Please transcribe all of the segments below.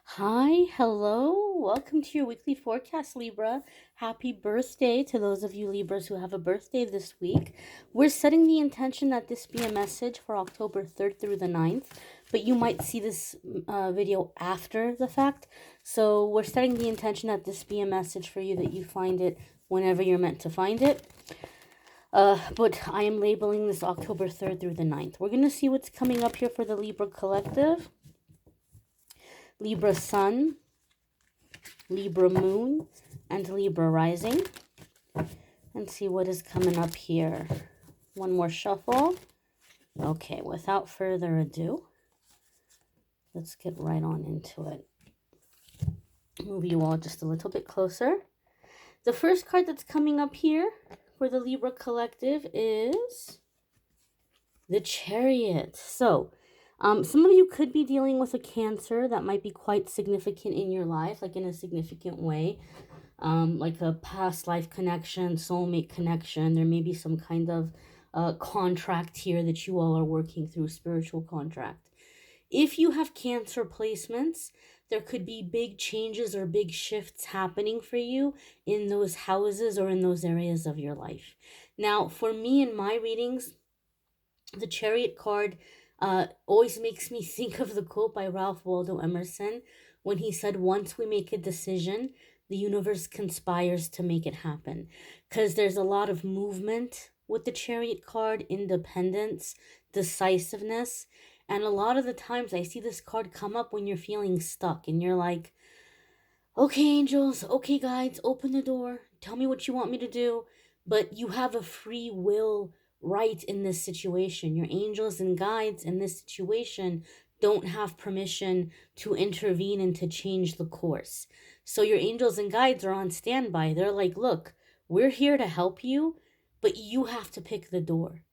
Hi, hello. Welcome to your weekly forecast, Libra. Happy birthday to those of you Libras who have a birthday this week. We're setting the intention that this be a message for October 3rd through the 9th, but you might see this video after the fact. So we're setting the intention that this be a message for you, that you find it whenever you're meant to find it. But I am labeling this October 3rd through the 9th. We're going to see what's coming up here for the Libra Collective, Libra Sun, Libra Moon, and Libra Rising. And see what is coming up here. One more shuffle. Okay, without further ado, let's get right on into it. Move you all just a little bit closer. The first card that's coming up here for the Libra Collective is the Chariot. So, some of you could be dealing with a Cancer that might be quite significant in your life, like in a significant way. Like a past life connection, soulmate connection. There may be some kind of contract here that you all are working through, spiritual contract. If you have Cancer placements, there could be big changes or big shifts happening for you in those houses or in those areas of your life. Now, for me in my readings, the Chariot card always makes me think of the quote by Ralph Waldo Emerson when he said, once we make a decision, the universe conspires to make it happen. Because there's a lot of movement with the Chariot card, independence, decisiveness. And a lot of the times I see this card come up when you're feeling stuck and you're like, okay, angels, okay, guides, open the door. Tell me what you want me to do. But you have a free will right in this situation. Your angels and guides in this situation don't have permission to intervene and to change the course. So your angels and guides are on standby. They're like, look, we're here to help you, but you have to pick the door.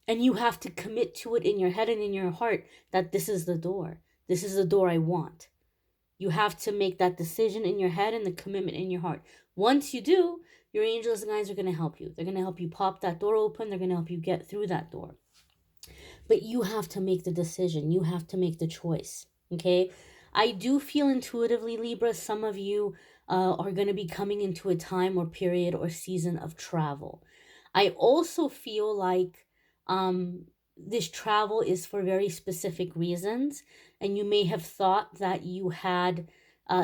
And you have to commit to it in your head and in your heart that this is the door. This is the door I want. You have to make that decision in your head and the commitment in your heart. Once you do, your angels and guides are going to help you. They're going to help you pop that door open. They're going to help you get through that door. But you have to make the decision. You have to make the choice. Okay? I do feel intuitively, Libra, some of you are going to be coming into a time or period or season of travel. I also feel like this travel is for very specific reasons, and you may have thought that you had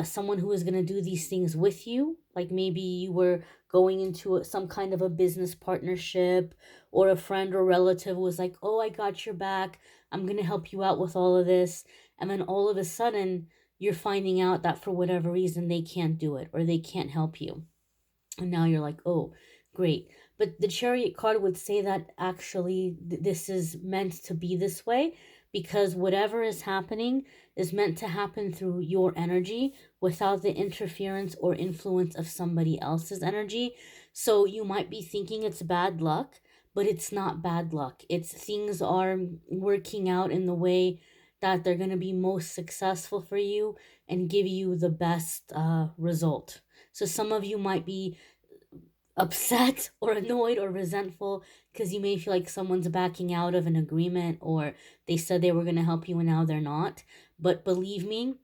someone who was going to do these things with you, like maybe you were going into some kind of a business partnership, or a friend or relative was like, oh, I got your back, I'm going to help you out with all of this, and then all of a sudden you're finding out that for whatever reason they can't do it or they can't help you. And now you're like, oh, great. But the Chariot card would say that actually this is meant to be this way, because whatever is happening is meant to happen through your energy without the interference or influence of somebody else's energy. So you might be thinking it's bad luck, but it's not bad luck. It's things are working out in the way that they're going to be most successful for you and give you the best result. So some of you might be upset or annoyed or resentful because you may feel like someone's backing out of an agreement, or they said they were going to help you and now they're not. But believe me,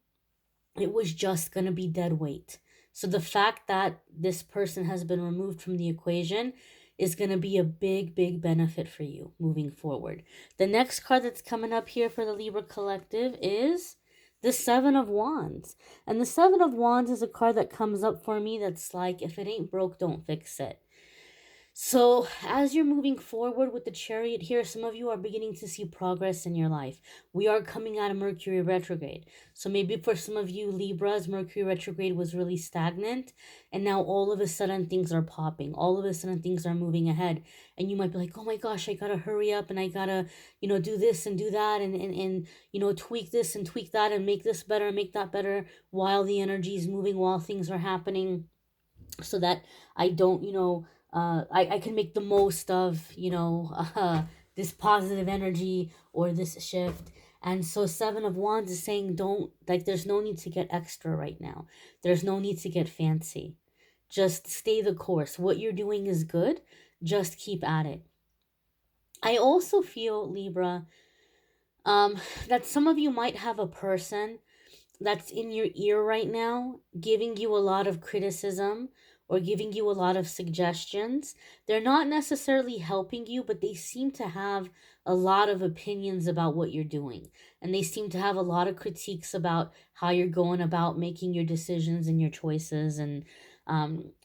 it was just going to be dead weight. So the fact that this person has been removed from the equation is going to be a big, big benefit for you moving forward. The next card that's coming up here for the Libra Collective is the Seven of Wands. And the Seven of Wands is a card that comes up for me that's like, if it ain't broke, don't fix it. So, as you're moving forward with the Chariot here, some of you are beginning to see progress in your life. We are coming out of Mercury retrograde. So, maybe for some of you Libras, Mercury retrograde was really stagnant, and now all of a sudden things are popping. All of a sudden things are moving ahead. And you might be like, oh my gosh, I gotta hurry up and I gotta, do this and do that and tweak this and tweak that and make this better and make that better while the energy is moving, while things are happening, so that I don't, I can make the most of, this positive energy or this shift. And so Seven of Wands is saying, don't, like, there's no need to get extra right now. There's no need to get fancy. Just stay the course. What you're doing is good. Just keep at it. I also feel, Libra, that some of you might have a person that's in your ear right now, giving you a lot of criticism or giving you a lot of suggestions. They're not necessarily helping you, but they seem to have a lot of opinions about what you're doing. And they seem to have a lot of critiques about how you're going about making your decisions and your choices. And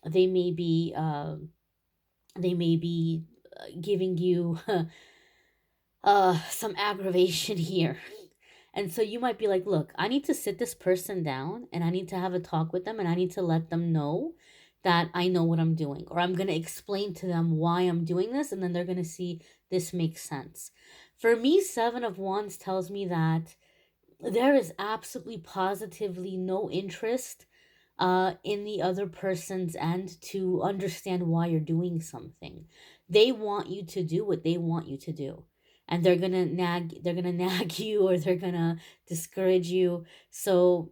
they may be giving you some aggravation here. And so you might be like, look, I need to sit this person down and I need to have a talk with them and I need to let them know that I know what I'm doing, or I'm going to explain to them why I'm doing this, and then they're going to see this makes sense. For me, Seven of Wands tells me that there is absolutely positively no interest in the other person's end to understand why you're doing something. They want you to do what they want you to do. And they're gonna nag you, or they're gonna discourage you. So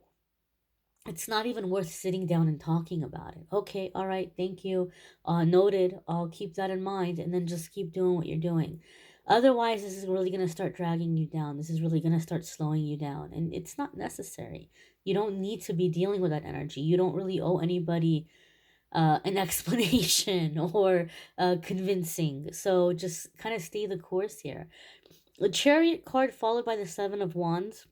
it's not even worth sitting down and talking about it. Okay, all right, thank you. Noted. I'll keep that in mind, and then just keep doing what you're doing. Otherwise, this is really going to start dragging you down. This is really going to start slowing you down. And it's not necessary. You don't need to be dealing with that energy. You don't really owe anybody an explanation or convincing. So just kind of stay the course here. The Chariot card followed by the Seven of Wands.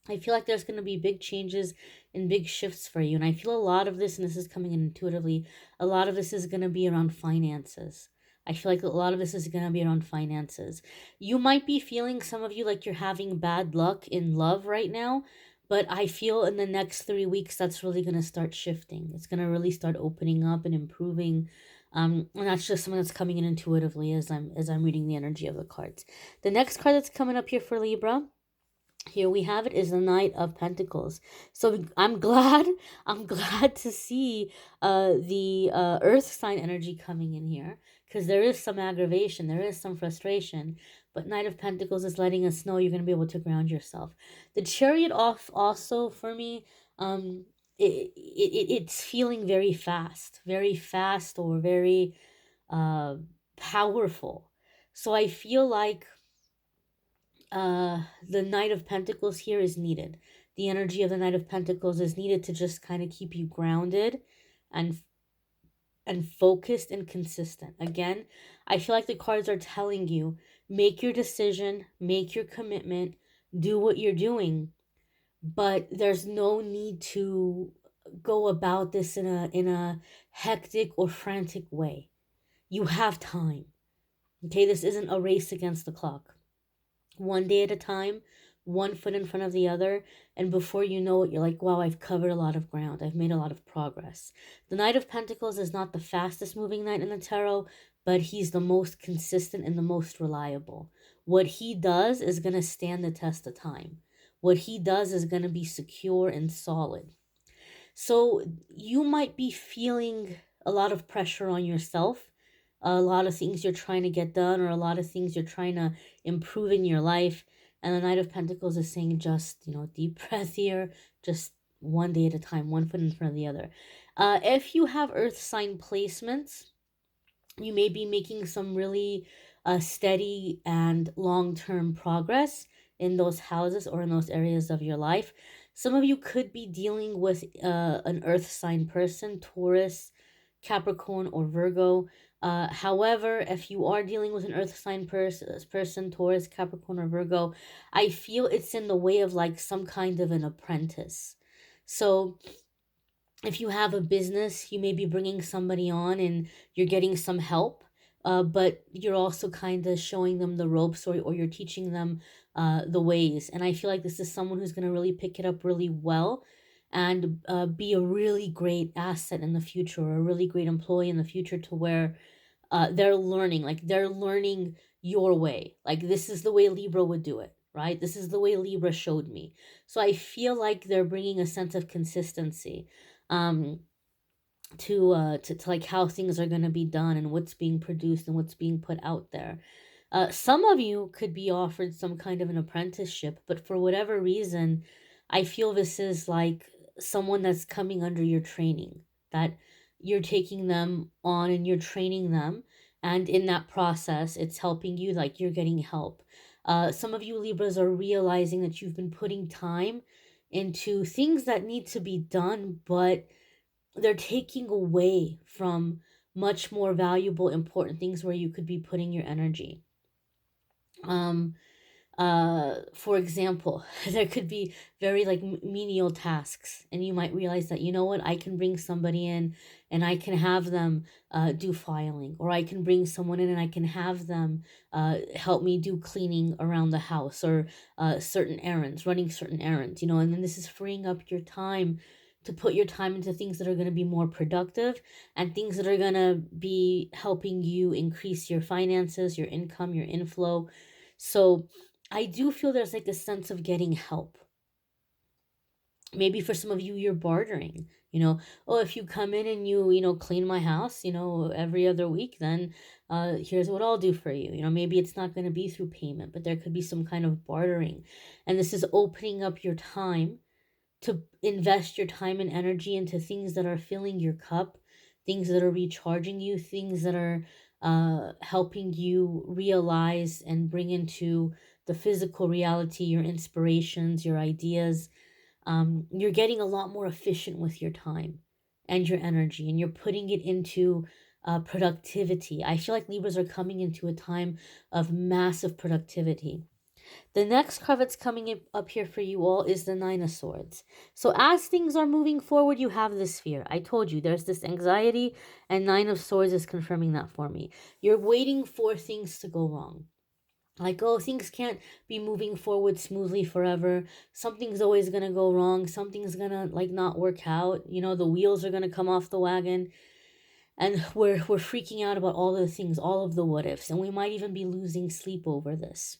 I feel like there's going to be big changes and big shifts for you. And I feel a lot of this, and this is coming in intuitively, a lot of this is going to be around finances. I feel like a lot of this is going to be around finances. You might be feeling, some of you, like you're having bad luck in love right now. But I feel in the next 3 weeks, that's really going to start shifting. It's going to really start opening up and improving. And that's just something that's coming in intuitively as I'm reading the energy of the cards. The next card that's coming up here for Libra, here we have it, is the Knight of Pentacles. So I'm glad to see the earth sign energy coming in here, because there is some aggravation, there is some frustration, but Knight of Pentacles is letting us know you're going to be able to ground yourself. The Chariot off also for me, it's feeling very fast, or very uh powerful. So I feel like the Knight of Pentacles here is needed. The energy of the Knight of Pentacles is needed to just kind of keep you grounded and focused and consistent. Again, I feel like the cards are telling you, make your decision, make your commitment, do what you're doing, but there's no need to go about this in a hectic or frantic way. You have time. Okay, this isn't a race against the clock. One day at a time, one foot in front of the other, and before you know it, you're like, wow, I've covered a lot of ground. I've made a lot of progress. The Knight of Pentacles is not the fastest moving knight in the tarot, but he's the most consistent and the most reliable. What he does is going to stand the test of time. What he does is going to be secure and solid. So you might be feeling a lot of pressure on yourself, a lot of things you're trying to get done, or a lot of things you're trying to improve in your life. And the Knight of Pentacles is saying, just, deep breath here, just one day at a time, one foot in front of the other. If you have earth sign placements, you may be making some really steady and long-term progress in those houses or in those areas of your life. Some of you could be dealing with an earth sign person, Taurus, Capricorn, or Virgo. However, if you are dealing with an earth sign person, Taurus, Capricorn, or Virgo, I feel it's in the way of like some kind of an apprentice. So if you have a business, you may be bringing somebody on and you're getting some help, but you're also kind of showing them the ropes, or you're teaching them the ways. And I feel like this is someone who's going to really pick it up really well and be a really great asset in the future, or a really great employee in the future, to where they're learning your way. Like, this is the way Libra would do it, right? This is the way Libra showed me. So I feel like they're bringing a sense of consistency um to like how things are going to be done and what's being produced and what's being put out there. Some of you could be offered some kind of an apprenticeship, but for whatever reason, I feel this is like someone that's coming under your training, that you're taking them on and you're training them, and in that process it's helping you, like you're getting help. Some of you Libras are realizing that you've been putting time into things that need to be done, but they're taking away from much more valuable, important things where you could be putting your energy. Um, for example, there could be very like menial tasks, and you might realize that, you know what, I can bring somebody in and I can have them do filing, or I can bring someone in and I can have them help me do cleaning around the house, or certain errands, running certain errands, you know. And then this is freeing up your time to put your time into things that are going to be more productive, and things that are going to be helping you increase your finances, your income, your inflow. So I do feel there's like a sense of getting help. Maybe for some of you, you're bartering, you know, oh, if you come in and you clean my house, every other week, then here's what I'll do for you. Maybe it's not going to be through payment, but there could be some kind of bartering. And this is opening up your time to invest your time and energy into things that are filling your cup, things that are recharging you, things that are helping you realize and bring into the physical reality your inspirations, your ideas. You're getting a lot more efficient with your time and your energy, and you're putting it into productivity. I feel like Libras are coming into a time of massive productivity. The next card that's coming up here for you all is the Nine of Swords. So as things are moving forward, you have this fear. I told you there's this anxiety, and Nine of Swords is confirming that for me. You're waiting for things to go wrong. Like, oh, things can't be moving forward smoothly forever. Something's always going to go wrong. Something's going to like not work out. The wheels are going to come off the wagon. And we're freaking out about all of the things, all of the what ifs, and we might even be losing sleep over this.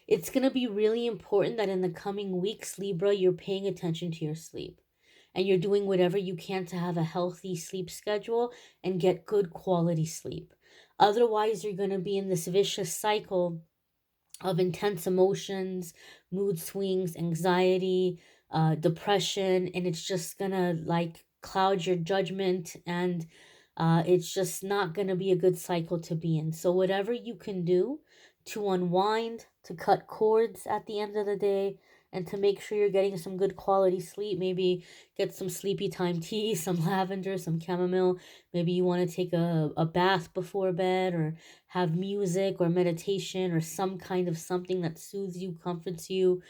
It's going to be really important that in the coming weeks, Libra, you're paying attention to your sleep, and you're doing whatever you can to have a healthy sleep schedule and get good quality sleep. Otherwise, you're going to be in this vicious cycle of intense emotions, mood swings, anxiety, depression, and it's just gonna like cloud your judgment, and it's just not gonna be a good cycle to be in. So, whatever you can do to unwind, to cut cords at the end of the day, and to make sure you're getting some good quality sleep. Maybe get some sleepy time tea, some lavender, some chamomile. Maybe you want to take a bath before bed, or have music or meditation or some kind of something that soothes you, comforts you.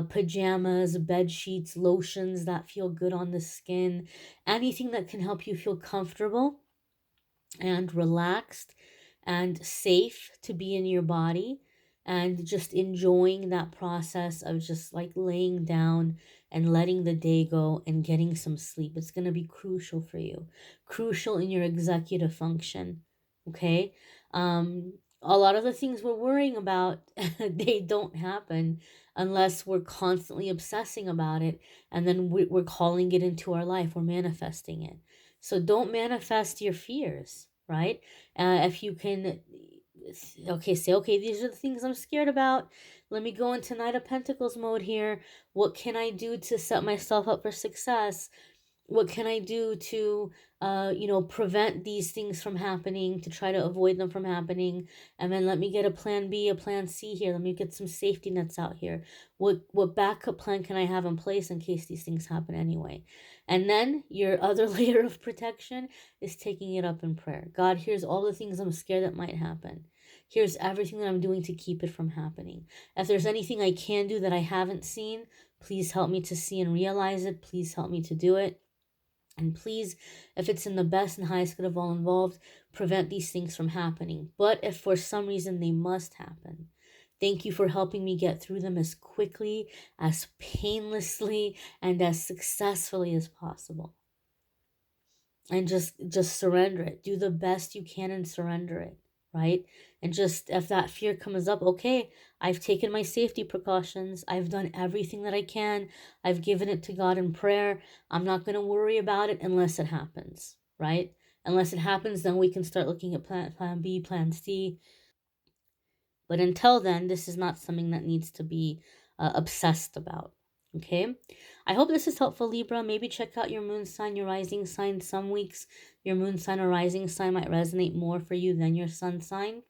Pajamas, bed sheets, lotions that feel good on the skin. Anything that can help you feel comfortable and relaxed and safe to be in your body, and just enjoying that process of just like laying down and letting the day go and getting some sleep. It's going to be crucial for you, crucial in your executive function. Okay. A lot of the things we're worrying about, they don't happen unless we're constantly obsessing about it, and then we're calling it into our life, we're manifesting it. So don't manifest your fears, right? If you can, okay, say, okay, these are the things I'm scared about. Let me go into Knight of Pentacles mode here. What can I do to set myself up for success? What can I do to prevent these things from happening, to try to avoid them from happening? And then let me get a plan B, a plan C here. Let me get some safety nets out here. What backup plan can I have in place in case these things happen anyway? And then your other layer of protection is taking it up in prayer. God, here's all the things I'm scared that might happen. Here's everything that I'm doing to keep it from happening. If there's anything I can do that I haven't seen, please help me to see and realize it. Please help me to do it. And please, if it's in the best and highest good of all involved, prevent these things from happening. But if for some reason they must happen, thank you for helping me get through them as quickly, as painlessly, and as successfully as possible. And just surrender it. Do the best you can and surrender it, right? And just, if that fear comes up, okay, I've taken my safety precautions. I've done everything that I can. I've given it to God in prayer. I'm not going to worry about it unless it happens, right? Unless it happens, then we can start looking at plan B, plan C. But until then, this is not something that needs to be obsessed about. Okay, I hope this is helpful, Libra. Maybe check out your moon sign, your rising sign. Some weeks your moon sign or rising sign might resonate more for you than your sun sign.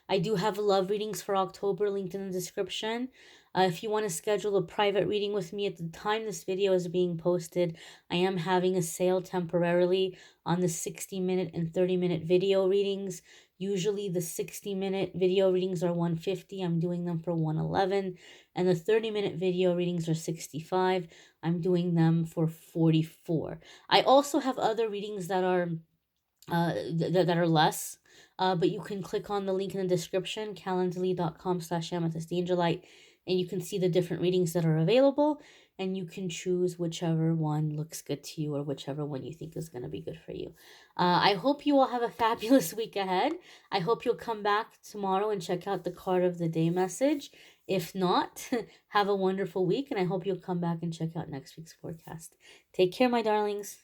I do have love readings for October linked in the description. If you want to schedule a private reading with me at the time this video is being posted, I am having a sale temporarily on the 60-minute and 30-minute video readings. Usually the 60-minute video readings are $150. I'm doing them for $111. And the 30-minute video readings are $65. I'm doing them for $44. I also have other readings that are that are less. But you can click on the link in the description, calendly.com/amethystangelite, and you can see the different readings that are available, and you can choose whichever one looks good to you or whichever one you think is going to be good for you. I hope you all have a fabulous week ahead. I hope you'll come back tomorrow and check out the card of the day message. If not, have a wonderful week, and I hope you'll come back and check out next week's forecast. Take care, my darlings.